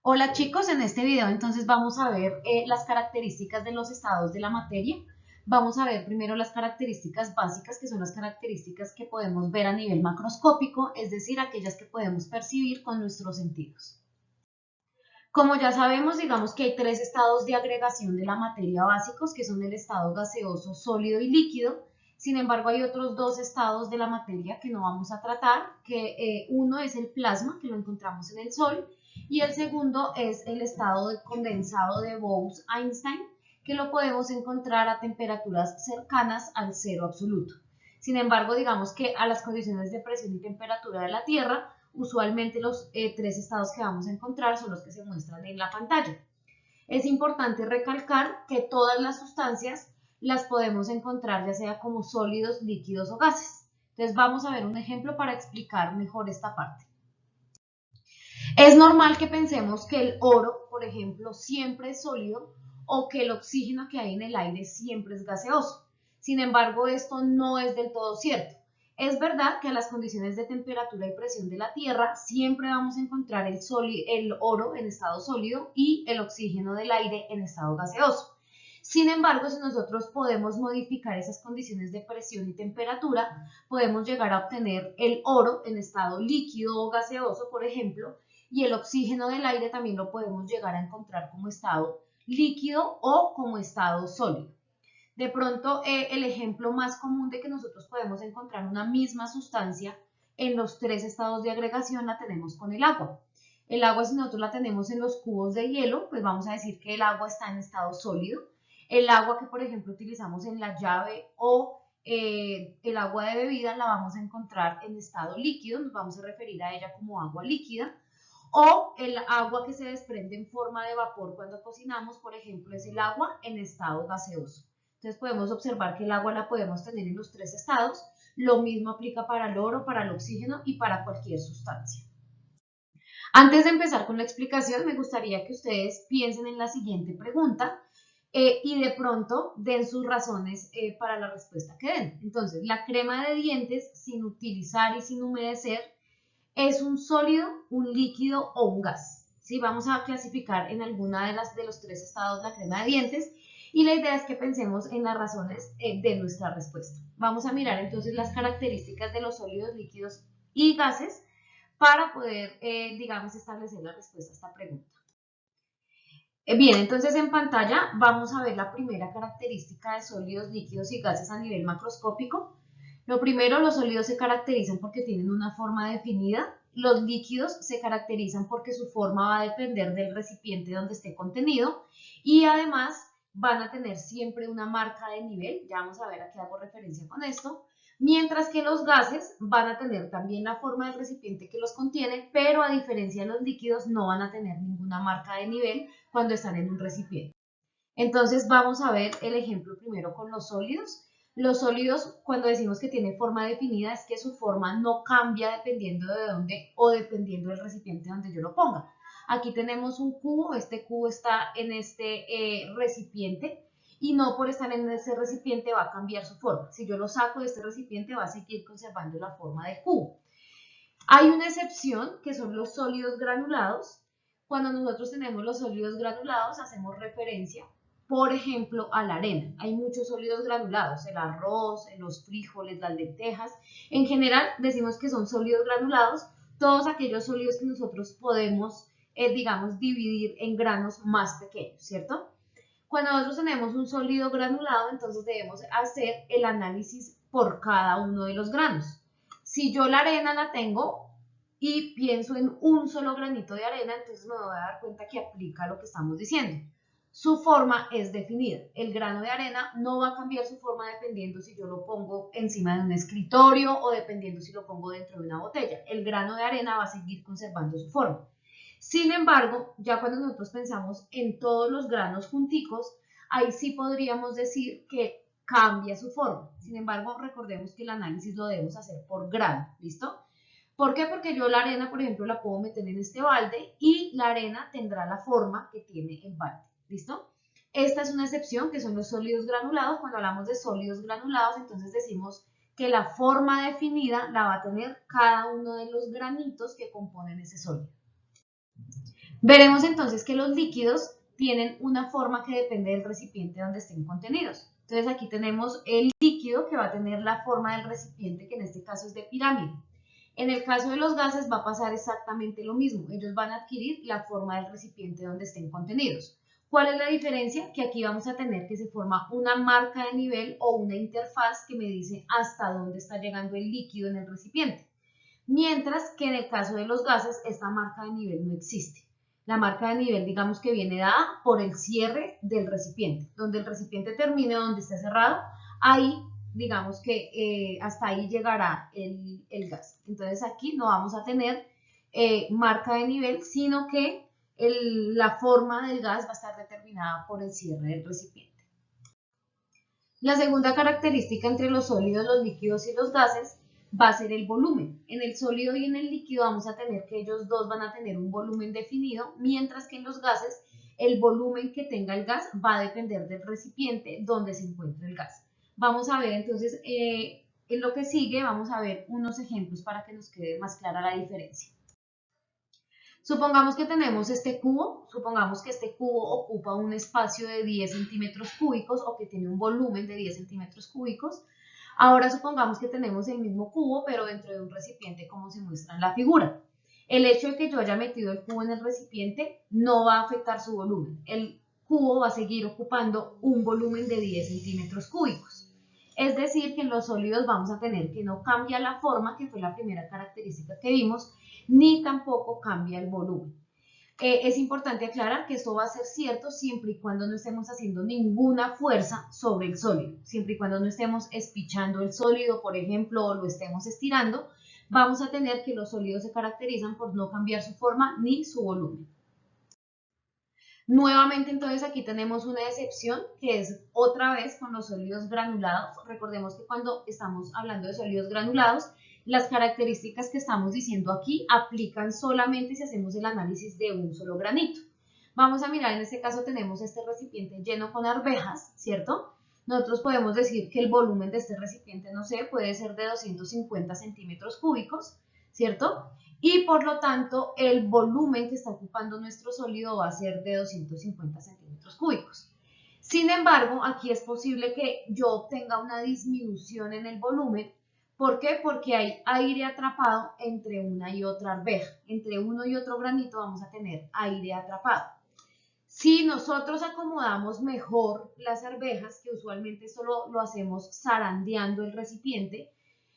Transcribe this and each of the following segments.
Hola chicos, en este video entonces vamos a ver las características de los estados de la materia. Vamos a ver primero las características básicas, que son las características que podemos ver a nivel macroscópico, es decir, aquellas que podemos percibir con nuestros sentidos. Como ya sabemos, digamos que hay tres estados de agregación de la materia básicos, que son el estado gaseoso, sólido y líquido. Sin embargo, hay otros dos estados de la materia que no vamos a tratar, que uno es el plasma, que lo encontramos en el Sol, y el segundo es el estado de condensado de Bose-Einstein, que lo podemos encontrar a temperaturas cercanas al cero absoluto. Sin embargo, digamos que a las condiciones de presión y temperatura de la Tierra, usualmente los tres estados que vamos a encontrar son los que se muestran en la pantalla. Es importante recalcar que todas las sustancias las podemos encontrar ya sea como sólidos, líquidos o gases. Entonces vamos a ver un ejemplo para explicar mejor esta parte. Es normal que pensemos que el oro, por ejemplo, siempre es sólido o que el oxígeno que hay en el aire siempre es gaseoso. Sin embargo, esto no es del todo cierto. Es verdad que a las condiciones de temperatura y presión de la Tierra siempre vamos a encontrar el oro en estado sólido y el oxígeno del aire en estado gaseoso. Sin embargo, si nosotros podemos modificar esas condiciones de presión y temperatura, podemos llegar a obtener el oro en estado líquido o gaseoso, por ejemplo, y el oxígeno del aire también lo podemos llegar a encontrar como estado líquido o como estado sólido. De pronto, el ejemplo más común de que nosotros podemos encontrar una misma sustancia en los tres estados de agregación la tenemos con el agua. El agua, si nosotros la tenemos en los cubos de hielo, pues vamos a decir que el agua está en estado sólido. El agua que, por ejemplo, utilizamos en la llave o el agua de bebida la vamos a encontrar en estado líquido, nos vamos a referir a ella como agua líquida. O el agua que se desprende en forma de vapor cuando cocinamos, por ejemplo, es el agua en estado gaseoso. Entonces podemos observar que el agua la podemos tener en los tres estados. Lo mismo aplica para el oro, para el oxígeno y para cualquier sustancia. Antes de empezar con la explicación, me gustaría que ustedes piensen en la siguiente pregunta y de pronto den sus razones para la respuesta que den. Entonces, la crema de dientes sin utilizar y sin humedecer, ¿es un sólido, un líquido o un gas? ¿Sí? Vamos a clasificar en alguna de los tres estados la crema de dientes y la idea es que pensemos en las razones de nuestra respuesta. Vamos a mirar entonces las características de los sólidos, líquidos y gases para poder, digamos, establecer la respuesta a esta pregunta. Bien, entonces en pantalla vamos a ver la primera característica de sólidos, líquidos y gases a nivel macroscópico. Lo primero, los sólidos se caracterizan porque tienen una forma definida. Los líquidos se caracterizan porque su forma va a depender del recipiente donde esté contenido y además van a tener siempre una marca de nivel. Ya vamos a ver a qué hago referencia con esto. Mientras que los gases van a tener también la forma del recipiente que los contiene, pero a diferencia de los líquidos no van a tener ninguna marca de nivel cuando están en un recipiente. Entonces vamos a ver el ejemplo primero con los sólidos. Los sólidos, cuando decimos que tiene forma definida, es que su forma no cambia dependiendo de dónde o dependiendo del recipiente donde yo lo ponga. Aquí tenemos un cubo, este cubo está en este recipiente y no por estar en ese recipiente va a cambiar su forma. Si yo lo saco de este recipiente va a seguir conservando la forma del cubo. Hay una excepción que son los sólidos granulados. Cuando nosotros tenemos los sólidos granulados hacemos referencia, por ejemplo, a la arena. Hay muchos sólidos granulados, el arroz, los frijoles, las lentejas. En general decimos que son sólidos granulados, todos aquellos sólidos que nosotros podemos, digamos, dividir en granos más pequeños, ¿cierto? Cuando nosotros tenemos un sólido granulado, entonces debemos hacer el análisis por cada uno de los granos. Si yo la arena la tengo y pienso en un solo granito de arena, entonces me voy a dar cuenta que aplica lo que estamos diciendo. Su forma es definida. El grano de arena no va a cambiar su forma dependiendo si yo lo pongo encima de un escritorio o dependiendo si lo pongo dentro de una botella. El grano de arena va a seguir conservando su forma. Sin embargo, ya cuando nosotros pensamos en todos los granos junticos, ahí sí podríamos decir que cambia su forma. Sin embargo, recordemos que el análisis lo debemos hacer por grano, ¿listo? ¿Por qué? Porque yo la arena, por ejemplo, la puedo meter en este balde y la arena tendrá la forma que tiene el balde, ¿listo? Esta es una excepción, que son los sólidos granulados. Cuando hablamos de sólidos granulados, entonces decimos que la forma definida la va a tener cada uno de los granitos que componen ese sólido. Veremos entonces que los líquidos tienen una forma que depende del recipiente donde estén contenidos. Entonces aquí tenemos el líquido que va a tener la forma del recipiente, que en este caso es de pirámide. En el caso de los gases va a pasar exactamente lo mismo. Ellos van a adquirir la forma del recipiente donde estén contenidos. ¿Cuál es la diferencia? Que aquí vamos a tener que se forma una marca de nivel o una interfaz que me dice hasta dónde está llegando el líquido en el recipiente. Mientras que en el caso de los gases, esta marca de nivel no existe. La marca de nivel, digamos que viene dada por el cierre del recipiente. Donde el recipiente termine, donde esté cerrado, ahí, digamos que hasta ahí llegará el gas. Entonces aquí no vamos a tener marca de nivel, sino que la forma del gas va a estar determinada por el cierre del recipiente. La segunda característica entre los sólidos, los líquidos y los gases va a ser el volumen. En el sólido y en el líquido vamos a tener que ellos dos van a tener un volumen definido, mientras que en los gases el volumen que tenga el gas va a depender del recipiente donde se encuentre el gas. Vamos a ver entonces, en lo que sigue, vamos a ver unos ejemplos para que nos quede más clara la diferencia. Supongamos que tenemos supongamos que este cubo ocupa un espacio de 10 centímetros cúbicos o que tiene un volumen de 10 centímetros cúbicos. Ahora supongamos que tenemos el mismo cubo, pero dentro de un recipiente como se muestra en la figura. El hecho de que yo haya metido el cubo en el recipiente no va a afectar su volumen. El cubo va a seguir ocupando un volumen de 10 centímetros cúbicos. Es decir, que en los sólidos vamos a tener que no cambia la forma, que fue la primera característica que vimos, ni tampoco cambia el volumen. Es importante aclarar que esto va a ser cierto siempre y cuando no estemos haciendo ninguna fuerza sobre el sólido, siempre y cuando no estemos espichando el sólido, por ejemplo, o lo estemos estirando, vamos a tener que los sólidos se caracterizan por no cambiar su forma ni su volumen. Nuevamente, entonces, aquí tenemos una excepción que es otra vez con los sólidos granulados. Recordemos que cuando estamos hablando de sólidos granulados, las características que estamos diciendo aquí aplican solamente si hacemos el análisis de un solo granito. Vamos a mirar, en este caso tenemos este recipiente lleno con arvejas, ¿cierto? Nosotros podemos decir que el volumen de este recipiente, no sé, puede ser de 250 centímetros cúbicos, ¿cierto? Y por lo tanto el volumen que está ocupando nuestro sólido va a ser de 250 centímetros cúbicos. Sin embargo, aquí es posible que yo obtenga una disminución en el volumen. ¿Por qué? Porque hay aire atrapado entre una y otra arveja. Entre uno y otro granito vamos a tener aire atrapado. Si nosotros acomodamos mejor las arvejas, que usualmente solo lo hacemos zarandeando el recipiente,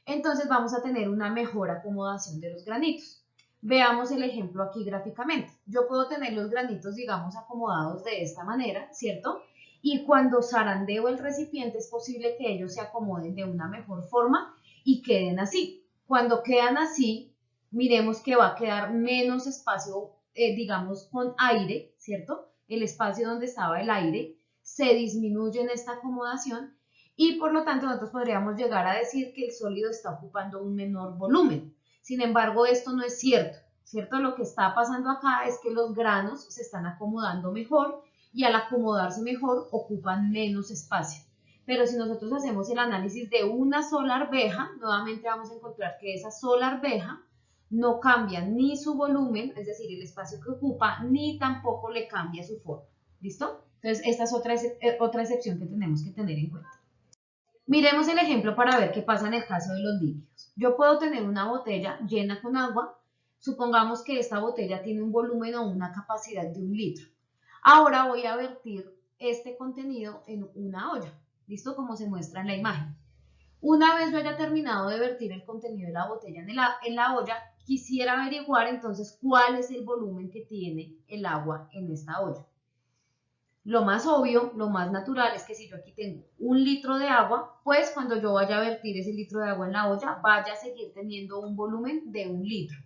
entonces vamos a tener una mejor acomodación de los granitos. Veamos el ejemplo aquí gráficamente. Yo puedo tener los granitos, digamos, acomodados de esta manera, ¿cierto? Y cuando zarandeo el recipiente es posible que ellos se acomoden de una mejor forma y queden así. Cuando quedan así, miremos que va a quedar menos espacio, digamos, con aire, ¿cierto? El espacio donde estaba el aire se disminuye en esta acomodación y por lo tanto nosotros podríamos llegar a decir que el sólido está ocupando un menor volumen. Sin embargo, esto no es cierto, ¿cierto? Lo que está pasando acá es que los granos se están acomodando mejor y al acomodarse mejor ocupan menos espacio. Pero si nosotros hacemos el análisis de una sola arveja, nuevamente vamos a encontrar que esa sola arveja no cambia ni su volumen, es decir, el espacio que ocupa, ni tampoco le cambia su forma. ¿Listo? Entonces, esta es otra excepción que tenemos que tener en cuenta. Miremos el ejemplo para ver qué pasa en el caso de los líquidos. Yo puedo tener una botella llena con agua. Supongamos que esta botella tiene un volumen o una capacidad de 1 litro. Ahora voy a vertir este contenido en una olla. ¿Listo? Como se muestra en la imagen. Una vez yo haya terminado de vertir el contenido de la botella en la olla, quisiera averiguar entonces cuál es el volumen que tiene el agua en esta olla. Lo más obvio, lo más natural es que si yo aquí tengo 1 litro de agua, pues cuando yo vaya a vertir ese litro de agua en la olla, vaya a seguir teniendo un volumen de 1 litro.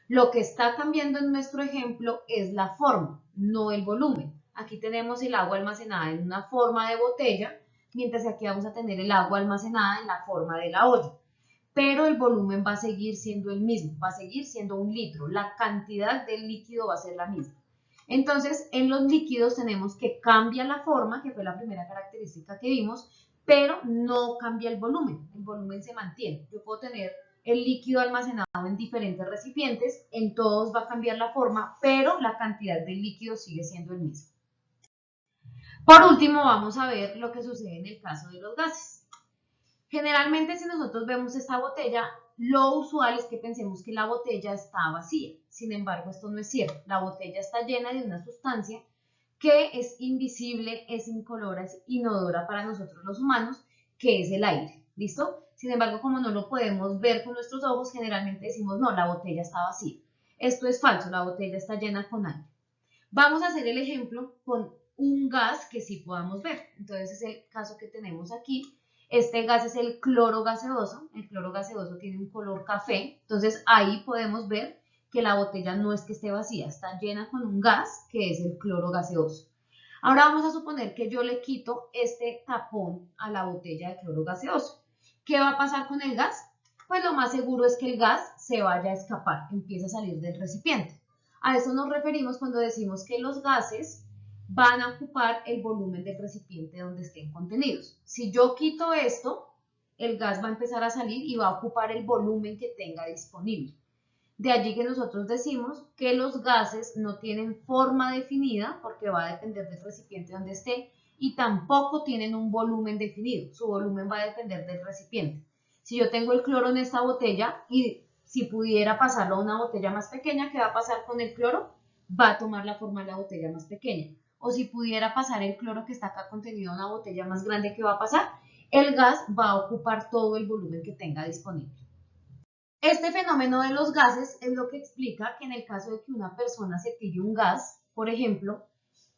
Lo que está cambiando en nuestro ejemplo es la forma, no el volumen. Aquí tenemos el agua almacenada en una forma de botella, mientras que aquí vamos a tener el agua almacenada en la forma de la olla. Pero el volumen va a seguir siendo el mismo, va a seguir siendo 1 litro. La cantidad del líquido va a ser la misma. Entonces, en los líquidos tenemos que cambia la forma, que fue la primera característica que vimos, pero no cambia el volumen se mantiene. Yo puedo tener el líquido almacenado en diferentes recipientes, en todos va a cambiar la forma, pero la cantidad del líquido sigue siendo el mismo. Por último, vamos a ver lo que sucede en el caso de los gases. Generalmente, si nosotros vemos esta botella, lo usual es que pensemos que la botella está vacía. Sin embargo, esto no es cierto. La botella está llena de una sustancia que es invisible, es incolora, es inodora para nosotros los humanos, que es el aire. ¿Listo? Sin embargo, como no lo podemos ver con nuestros ojos, generalmente decimos, no, la botella está vacía. Esto es falso, la botella está llena con aire. Vamos a hacer el ejemplo con un gas que sí podamos ver. Entonces es el caso que tenemos aquí. Este gas es el cloro gaseoso. El cloro gaseoso tiene un color café. Entonces ahí podemos ver que la botella no es que esté vacía, está llena con un gas que es el cloro gaseoso. Ahora vamos a suponer que yo le quito este tapón a la botella de cloro gaseoso. ¿Qué va a pasar con el gas? Pues lo más seguro es que el gas se vaya a escapar, empieza a salir del recipiente. A eso nos referimos cuando decimos que los gases van a ocupar el volumen del recipiente donde estén contenidos. Si yo quito esto, el gas va a empezar a salir y va a ocupar el volumen que tenga disponible. De allí que nosotros decimos que los gases no tienen forma definida porque va a depender del recipiente donde esté y tampoco tienen un volumen definido. Su volumen va a depender del recipiente. Si yo tengo el cloro en esta botella y si pudiera pasarlo a una botella más pequeña, ¿qué va a pasar con el cloro? Va a tomar la forma de la botella más pequeña. O si pudiera pasar el cloro que está acá contenido en una botella más grande, ¿qué va a pasar? El gas va a ocupar todo el volumen que tenga disponible. Este fenómeno de los gases es lo que explica que en el caso de que una persona se tire un gas, por ejemplo,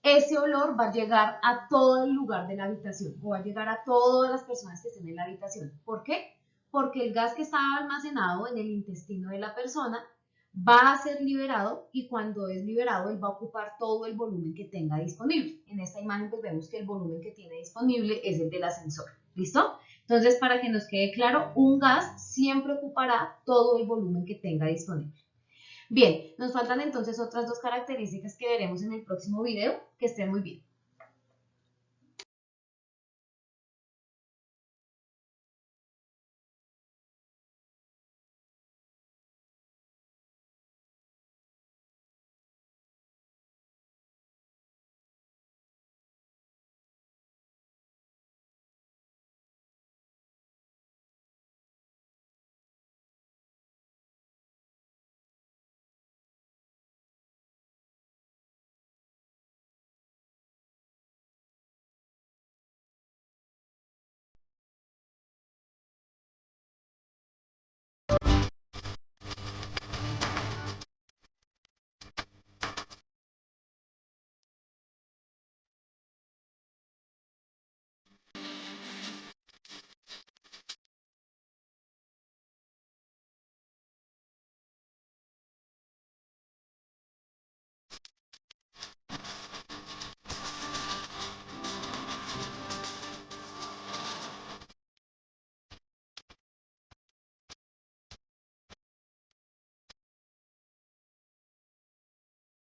ese olor va a llegar a todo el lugar de la habitación o va a llegar a todas las personas que estén en la habitación. ¿Por qué? Porque el gas que estaba almacenado en el intestino de la persona va a ser liberado y cuando es liberado él va a ocupar todo el volumen que tenga disponible. En esta imagen pues vemos que el volumen que tiene disponible es el del ascensor. ¿Listo? Entonces, para que nos quede claro, un gas siempre ocupará todo el volumen que tenga disponible. Bien, nos faltan entonces otras dos características que veremos en el próximo video. Que estén muy bien.